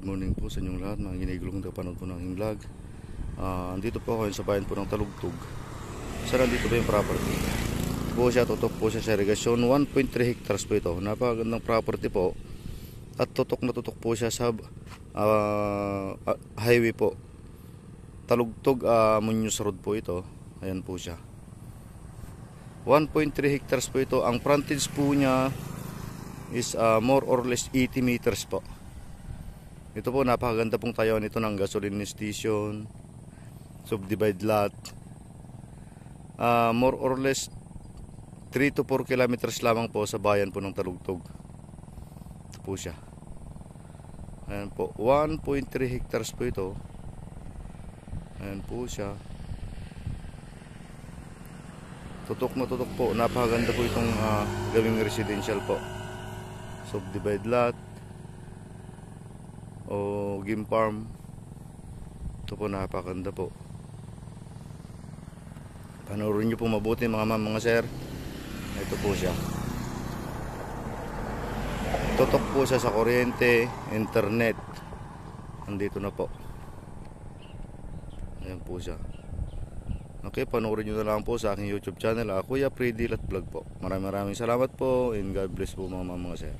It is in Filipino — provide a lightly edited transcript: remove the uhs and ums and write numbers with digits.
Good morning po sa inyong lahat, mga ginigulong na panood po ng aking vlog. Andito po ako sa bayan po ng Talugtog. Saan nandito ba yung property? Po siya, tutok po siya sa irigasyon. 1.3 hectares po ito. Napakagandang property po. At tutok na tutok po siya sa highway po. Talugtog, Muñoz Road po ito. Ayan po siya. 1.3 hectares po ito. Ang frontage po niya is more or less 80 meters po. Ito po, napakaganda pong tayo nito ng gasoline station, subdivide lot. More or less 3 to 4 kilometers lamang po sa bayan po ng Talugtog. Ito po siya. Ayan po, 1.3 hectares po ito. Ayan po siya. Tutok na tutok po. Napakaganda po itong gawing residential po. Subdivide lot o game farm. Ito po, napakaganda po. Panoorin nyo po mabuti mga ma'am, mga sir. Ito po siya. Tutok po siya sa kuryente, internet. Andito na po. Ayan po siya. Okay, panoorin nyo na lang po sa aking YouTube channel, Kuya Freddy Lat Vlog po. Maraming salamat po, and God bless po mga ma'am, mga sir.